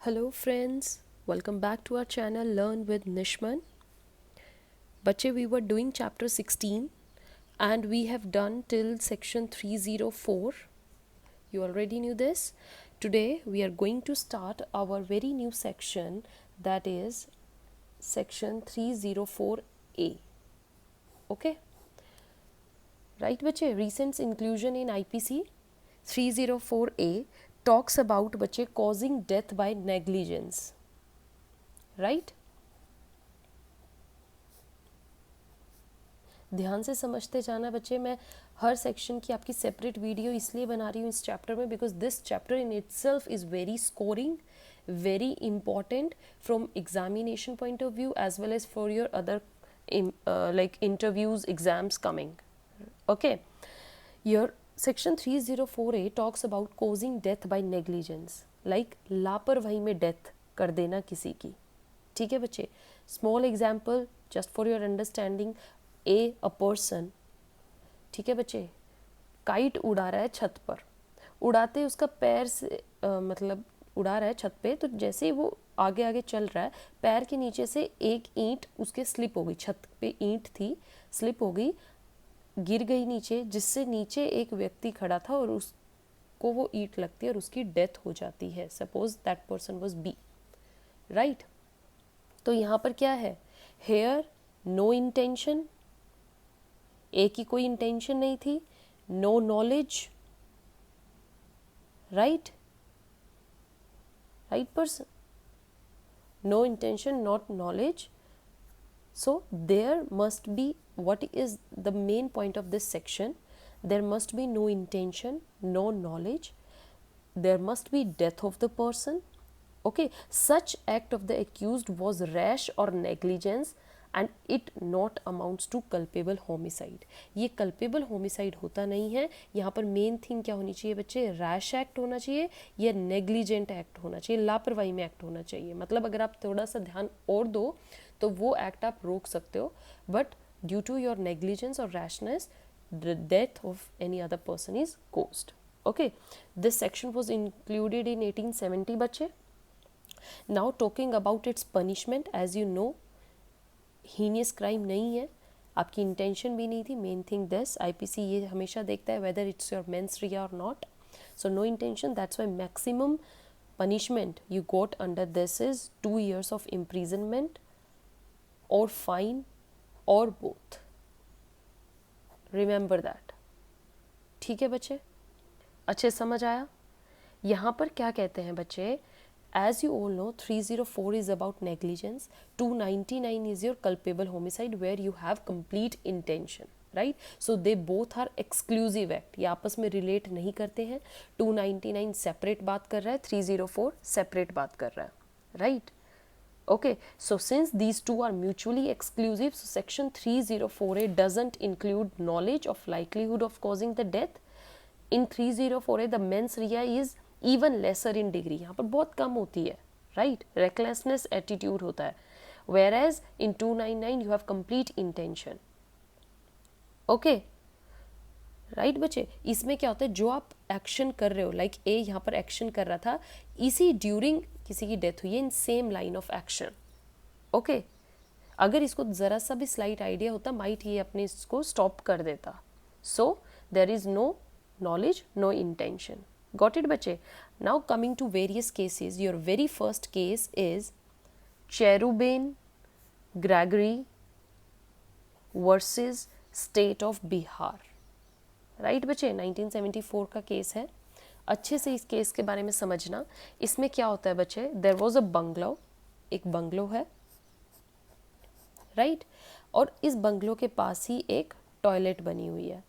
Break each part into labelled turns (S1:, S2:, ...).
S1: Hello friends, welcome back to our channel Learn with Nishman. बच्चे we were doing chapter 16 and we have done till section 304. You already knew this. Today we are going to start our very new section, that is section 304A. Okay? Right बच्चे, recent inclusion in IPC 304A talks about बच्चे causing death by negligence. Right? ध्यान से समझते जाना बच्चे. मैं हर section की आपकी सेपरेट वीडियो इसलिए बना रही हूँ इस चैप्टर में because this chapter in itself is very scoring, very important from examination point of view as well as for your other like interviews, exams coming. Okay, your section 304A talks about causing death by negligence, like लापरवाही में death कर देना किसी की. ठीक है बच्चे. Small example just for your understanding. A person, ठीक है बच्चे, काइट उड़ा रहा है छत पर. उड़ाते उसका पैर से मतलब उड़ा रहा है छत पे, तो जैसे ही वो आगे आगे चल रहा है पैर के नीचे से एक ईंट उसके स्लिप हो गई. छत पे ईंट थी, स्लिप हो गई, गिर गई नीचे, जिससे नीचे एक व्यक्ति खड़ा था और उसको वो ईंट लगती है और उसकी डेथ हो जाती है. Suppose that person was B. Right. तो यहाँ पर क्या है? हेयर नो इंटेंशन, ए की कोई इंटेंशन नहीं थी. No knowledge. Right. Right person. No intention, not knowledge. So there must be, what is the main point of this section? There must be no intention, no knowledge. There must be death of the person. Okay, such act of the accused was rash or negligence and it not amounts to culpable homicide. ये culpable homicide होता नहीं है. यहाँ पर main thing क्या होनी चाहिए बच्चे? रैश एक्ट होना चाहिए या नेग्लिजेंट एक्ट होना चाहिए, लापरवाही में एक्ट होना चाहिए. मतलब अगर आप थोड़ा सा ध्यान और दो तो वो एक्ट आप रोक सकते हो, but due to your negligence और rashness the death of any other person is caused. Okay, this section was included in 1870 बच्चे. Now talking about its punishment, as you know, heinous crime नहीं है, आपकी intention भी नहीं थी. Main thing this, IPC ये हमेशा देखता है whether it's your mens rea or not. So no intention, that's why maximum punishment you got under this is 2 years of imprisonment or fine or both. Remember that. ठीक है बच्चे, अच्छे समझ आया. यहाँ पर क्या कहते हैं बच्चे? As you all know, 304 is about negligence. 299 is your culpable homicide where you have complete intention. Right? So they both are exclusive act. ये आपस में relate नहीं करते हैं. 299 separate बात कर रहा है, 304 separate बात कर रहा है. Right? Okay, so since these two are mutually exclusive, so section 304A doesn't include knowledge of likelihood of causing the death. In 304A the mens rea is even lesser in degree. यहाँ पर बहुत कम होती है. Right? Recklessness attitude होता है. Whereas in 299 you have complete intention. Okay? Right बच्चे. इसमें क्या होता है, जो आप एक्शन कर रहे हो, लाइक ए यहाँ पर एक्शन कर रहा था, इसी ड्यूरिंग किसी की डेथ हुई है in same line of action. Okay, अगर इसको ज़रा सा भी स्लाइट आइडिया होता माइट ये अपने इसको स्टॉप कर देता. So there is no knowledge, no intention. Got it बच्चे. Now coming to various cases. Your very first case is Cherubin Gregory versus state of Bihar. Right बच्चे, 1974 का केस है. अच्छे से इस केस के बारे में समझना. इसमें क्या होता है बच्चे? देयर वाज अ बंगलो, एक बंगलो है. राइट? और इस बंगलो के पास ही एक टॉयलेट बनी हुई है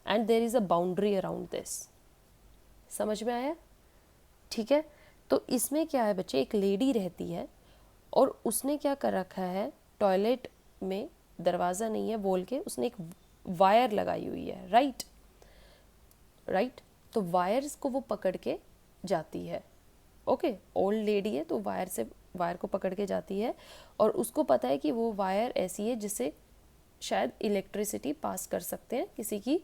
S1: and there is a boundary around this. समझ में आया? ठीक है. तो इसमें क्या है बच्चे, एक लेडी रहती है और उसने क्या कर रखा है, टॉयलेट में दरवाज़ा नहीं है बोल के उसने एक वायर लगाई हुई है. राइट? राइट? तो वायर्स को वो पकड़ के जाती है. ओके, ओल्ड लेडी है तो वायर को पकड़ के जाती है और उसको पता है कि वो वायर ऐसी है जिससे शायद इलेक्ट्रिसिटी पास कर सकते हैं. किसी की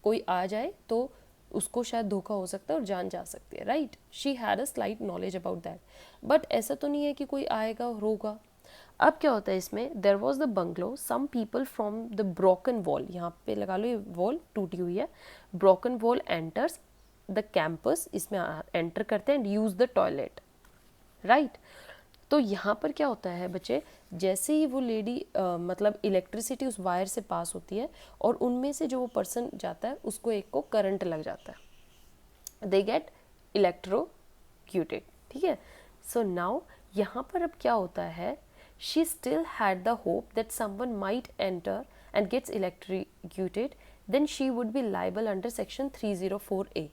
S1: कोई आ जाए तो उसको शायद धोखा हो सकता है और जान जा सकती है, right. She had a slight knowledge about that, but ऐसा तो नहीं है कि कोई आएगा और होगा। अब क्या होता है इसमें, there was the bungalow, some people from the broken wall, यहाँ पे लगा लो ये वॉल टूटी हुई है, broken wall enters the campus, इसमें एंटर करते हैं and use the toilet, right. तो यहाँ पर क्या होता है बच्चे, जैसे ही वो लेडी मतलब इलेक्ट्रिसिटी उस वायर से पास होती है और उनमें से जो वो पर्सन जाता है उसको एक को करंट लग जाता है, दे गेट इलेक्ट्रोक्यूटेड, ठीक है। सो नाउ यहाँ पर अब क्या होता है, she still had the hope that someone might enter and gets electrocuted, then she would be liable under section 304A,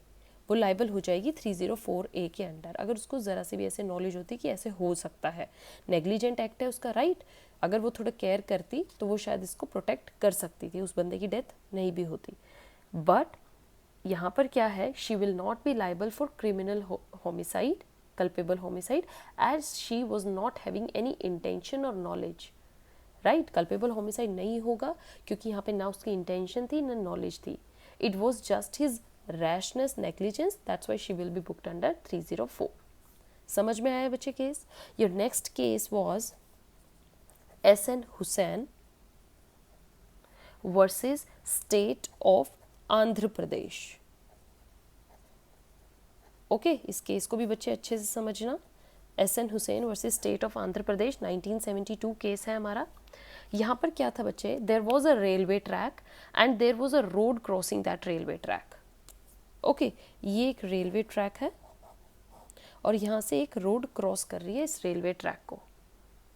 S1: वो लाइबल हो जाएगी 304A के अंडर, अगर उसको ज़रा सी भी ऐसे नॉलेज होती कि ऐसे हो सकता है, नेग्लिजेंट एक्ट है उसका, राइट। अगर वो थोड़ा केयर करती तो वो शायद इसको प्रोटेक्ट कर सकती थी, उस बंदे की डेथ नहीं भी होती। बट यहाँ पर क्या है, she will not be liable for criminal homicide, culpable homicide, as she was not having any intention और नॉलेज, राइट। कल्पेबल होमिसाइड नहीं होगा क्योंकि यहाँ पे ना उसकी इंटेंशन थी ना नॉलेज थी, it was just his rashness, negligence, that's why she will be booked under 304. समझ में आया बच्चे case. Your next case was S.N. Hussain versus State of Andhra Pradesh. Okay, इस केस को भी बच्चे अच्छे से समझना। S.N. Hussain versus state of Andhra Pradesh, 1972 case है हमारा। यहाँ पर क्या था बच्चे, there was a railway track and there was a road crossing that railway track. Okay, ये एक रेलवे ट्रैक है और यहाँ से एक रोड क्रॉस कर रही है इस रेलवे ट्रैक को।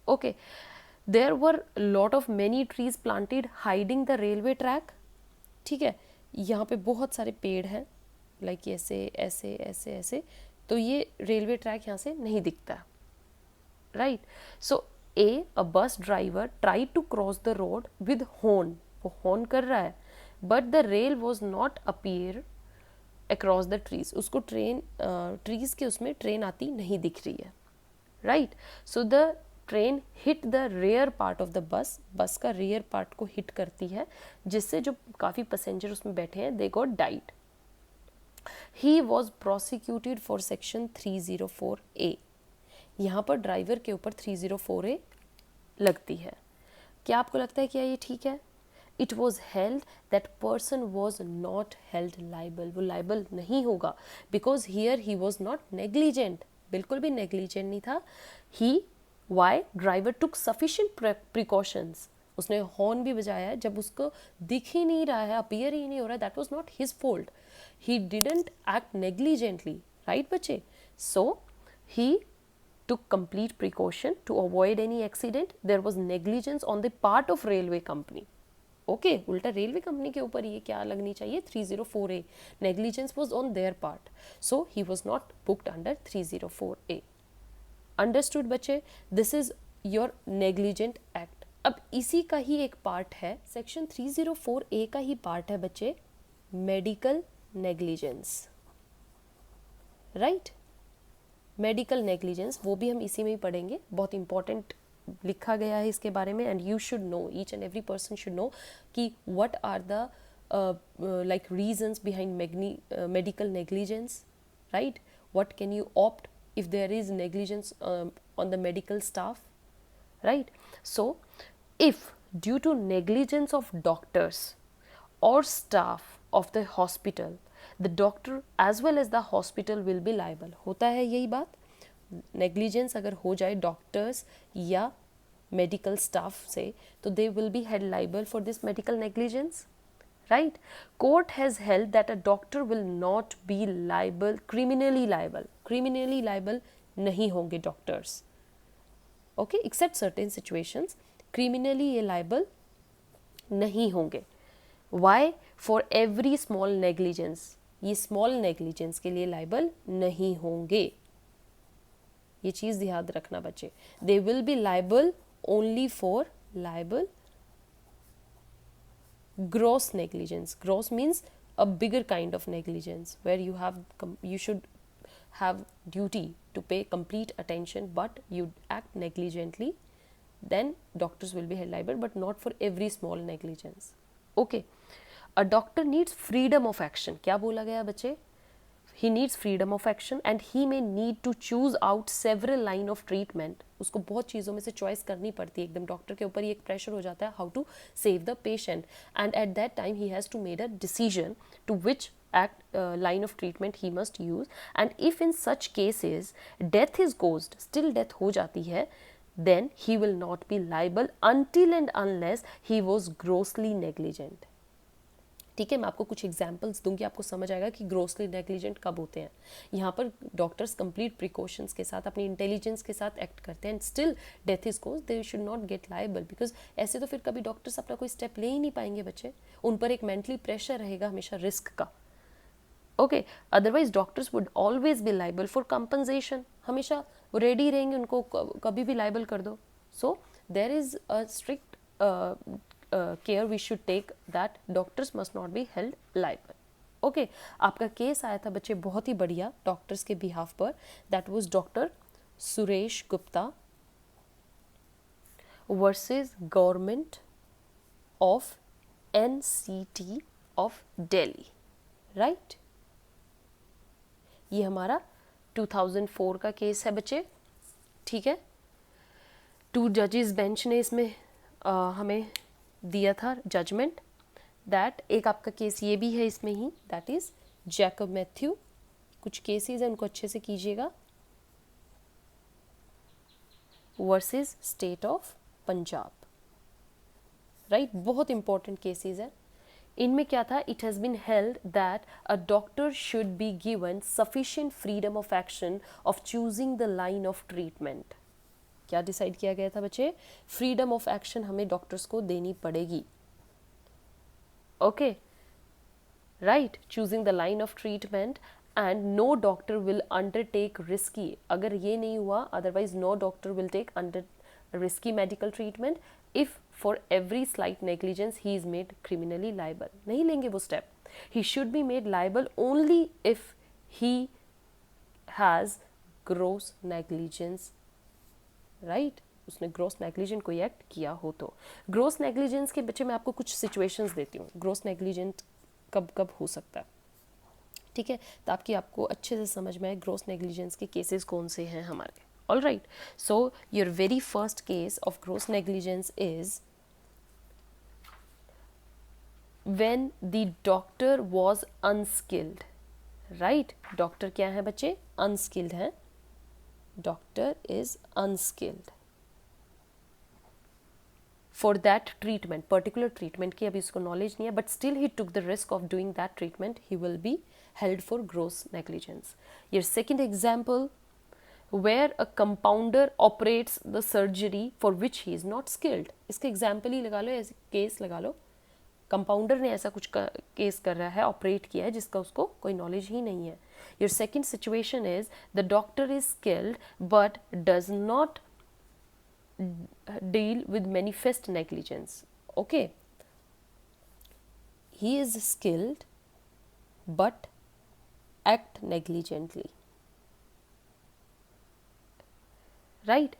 S1: Okay, there were lot of many trees planted hiding the railway track, ठीक है। यहाँ पे बहुत सारे पेड़ हैं, लाइक ऐसे ऐसे ऐसे ऐसे, तो ये रेलवे ट्रैक यहाँ से नहीं दिखता, right. So a bus driver try to cross the road with horn, वो हॉर्न कर रहा है, but the rail was not appear across the trees, उसको ट्रेन ट्रीज के उसमें ट्रेन आती नहीं दिख रही है, right. So the train hit the rear part of the bus, bus का रेयर पार्ट को हिट करती है, जिससे जो काफ़ी पैसेंजर उसमें बैठे हैं they got died. He was prosecuted for section 304A, यहाँ पर ड्राइवर के ऊपर 304A लगती है। क्या आपको लगता है क्या ये ठीक है? It was held that person was not held liable, वो liable नहीं होगा because here he was not negligent, बिल्कुल भी negligent नहीं था। Why? Driver took sufficient precautions, उसने हॉर्न भी बजाया जब उसको दिख ही नहीं रहा है, अपीयर ही नहीं हो रहा है, that was not his fault, he didn't act negligently, right बच्चे। So he took complete precaution to avoid any accident, there was negligence on the part of railway company। Okay, उल्टा रेलवे कंपनी के ऊपर ये क्या लगनी चाहिए, 304A, negligence was on their part, so he was not booked under 304A। Understood बच्चे, this is your negligent act. अब इसी का ही एक पार्ट है, सेक्शन 304A का ही पार्ट है बच्चे, medical negligence, right. Medical negligence वो भी हम इसी में ही पढ़ेंगे, बहुत इंपॉर्टेंट लिखा गया है इसके बारे में, and you should know, each and every person should know कि what are the like reasons behind medical negligence, right. What can you opt if there is negligence on the medical staff, right? So if due to negligence of doctors or staff of the hospital, the doctor as well as the hospital will be liable, होता है यही बात, negligence अगर हो जाए doctors या medical staff से तो they will be held liable for this medical negligence, right? Court has held that a doctor will not be liable, criminally liable नहीं होंगे doctors, okay, except certain situations, criminally ये liable नहीं होंगे। Why? For every small negligence, ये small negligence के लिए liable नहीं होंगे, ये चीज़ याद रखना बच्चे। They will be liable only for gross negligence. Gross means a bigger kind of negligence where you should have duty to pay complete attention, but you act negligently, then doctors will be held liable, but not for every small negligence. Okay, a doctor needs freedom of action, क्या बोला गया बच्चे? he needs freedom of action and he may need to choose out several line of treatment. उसको बहुत चीज़ों में से choice करनी पड़ती है, एकदम डॉक्टर के ऊपर ही एक प्रेशर हो जाता है how to save the patient, and at that time he has to made a decision to which line of treatment he must use, and if in such cases death is caused, still death हो जाती है, then he will not be liable until and unless he was grossly negligent. ठीक है, मैं आपको कुछ examples दूंगी, आपको समझ आएगा कि ग्रोसली नेग्लिजेंट कब होते हैं. यहाँ पर डॉक्टर्स कंप्लीट प्रिकॉशंस के साथ अपनी इंटेलिजेंस के साथ एक्ट करते हैं, and still death is cause, they should not get liable, because ऐसे तो फिर कभी डॉक्टर्स अपना कोई स्टेप ले ही नहीं पाएंगे बच्चे, उन पर एक मेंटली प्रेशर रहेगा हमेशा रिस्क का. Okay, otherwise doctors would always be liable for compensation, हमेशा वो रेडी रहेंगे, उनको कभी भी लाइबल कर दो. So there is a strict care we should take that doctors must not be held liable. Okay, आपका केस आया था बच्चे बहुत ही बढ़िया डॉक्टर्स के बिहाफ पर, that was doctor Suresh Gupta versus government of NCT of Delhi, right. ये हमारा 2004 का केस है बच्चे, ठीक है. 2 जजेस बेंच ने इसमें हमें दिया था जजमेंट, दैट एक आपका केस ये भी है इसमें ही, दैट इज जैकब मैथ्यू. कुछ केसेस हैं उनको अच्छे से कीजिएगा, versus state of Punjab, right. बहुत इंपॉर्टेंट केसेस हैं. इनमें क्या था, it has been held that a doctor should be given sufficient freedom of action of choosing the line of treatment. क्या डिसाइड किया गया था बच्चे? फ्रीडम ऑफ एक्शन हमें डॉक्टर्स को देनी पड़ेगी. Okay, right, choosing the line of treatment, and no doctor will undertake risky, अगर ये नहीं हुआ otherwise no doctor will take under risky medical treatment if for every slight negligence he is made criminally liable. नहीं लेंगे वो step. He should be made liable only if he has gross negligence, right. उसने gross negligent कोई act किया हो तो. Gross negligence के बच्चे मैं आपको कुछ सिचुएशंस देती हूँ, ग्रोस नेग्लिजेंट कब कब हो सकता है, ठीक है, ताकि आपको अच्छे से समझ में आए ग्रोस नेग्लिजेंस के केसेस कौन से हैं हमारे. All right, so your very first case of gross negligence is when the doctor was unskilled, right. Doctor क्या है बच्चे? अनस्किल्ड है. Doctor is unskilled for that treatment, particular treatment की अभी इसको नॉलेज नहीं है, but still he took the risk of doing that treatment, he will be held for gross negligence. Your second example, where a compounder operates the surgery for which he is not skilled. इसका example ही लगा लो, ऐसे case लगा लो, compounder ने ऐसा कुछ case कर रहा है, ऑपरेट किया है जिसका उसको कोई नॉलेज ही नहीं है. Your second situation is the doctor is skilled but does not deal with manifest negligence. Okay, he is skilled but act negligently, right.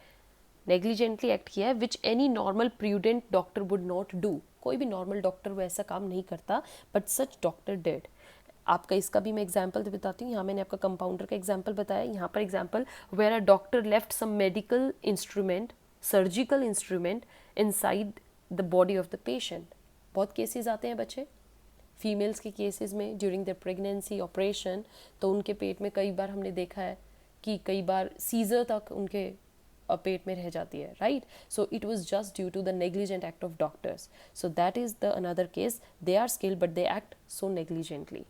S1: negligently act किया है which any normal prudent doctor would not do. कोई भी normal doctor वो ऐसा काम नहीं करता, but such doctor did. आपका इसका भी मैं एग्जाम्पल बताती हूँ. यहाँ मैंने आपका कंपाउंडर का एग्जाम्पल बताया, यहाँ पर example where a doctor left some medical instrument, surgical instrument inside the body of the patient. बहुत केसेस आते हैं बच्चे फीमेल्स के केसेस में ड्यूरिंग द प्रेगनेंसी ऑपरेशन, तो उनके पेट में कई बार हमने देखा है कि कई बार सीजर तक उनके पेट में रह जाती है, right. So it was just due to the negligent act of doctors. So that is the another case, they are skilled but they act so negligently.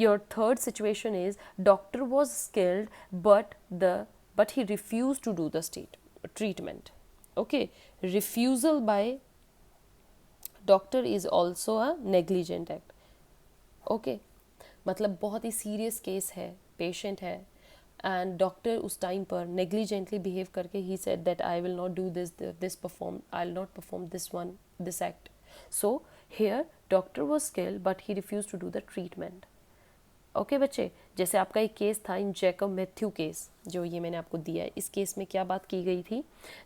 S1: Your third situation is doctor was skilled but he refused to do the treatment. Okay, refusal by doctor is also a negligent act. Okay, मतलब बहुत ही serious case है, patient है and doctor उस time पर negligently behave करके he said that I will not do this perform, I will not perform this act. So here doctor was skilled but he refuse to do the treatment. Okay बच्चे, जैसे आपका एक case था इन Jacob Matthew case, जो ये मैंने आपको दिया है, इस केस में क्या बात की गई थी,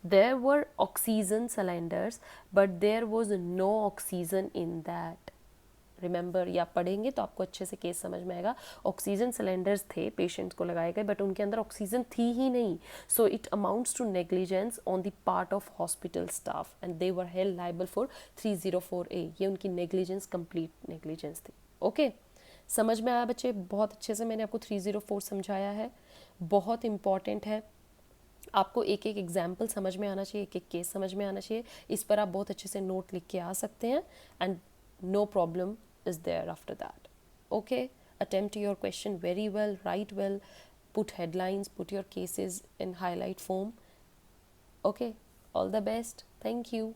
S1: there were oxygen cylinders but there was no oxygen in that. Remember, या पढ़ेंगे तो आपको अच्छे से केस समझ में आएगा। ऑक्सीजन सिलेंडर्स थे पेशेंट्स को लगाए गए, बट उनके अंदर ऑक्सीजन थी ही नहीं, so it amounts to negligence on the part of hospital staff and they were held liable for 304A। ये उनकी नेग्लिजेंस, कंप्लीट नेग्लिजेंस थी। ओके, समझ में आया बच्चे? बहुत अच्छे से मैंने आपको 304 समझाया है, बहुत इंपॉर्टेंट है। आपको एक एक एग्जाम्पल समझ में आना चाहिए, एक एक केस समझ में आना चाहिए। इस पर आप बहुत अच्छे से नोट लिख के आ सकते हैं, and no problem is there after that. Okay, attempt your question very well, write well, put headlines, put your cases in highlight form. Okay, all the best. Thank you.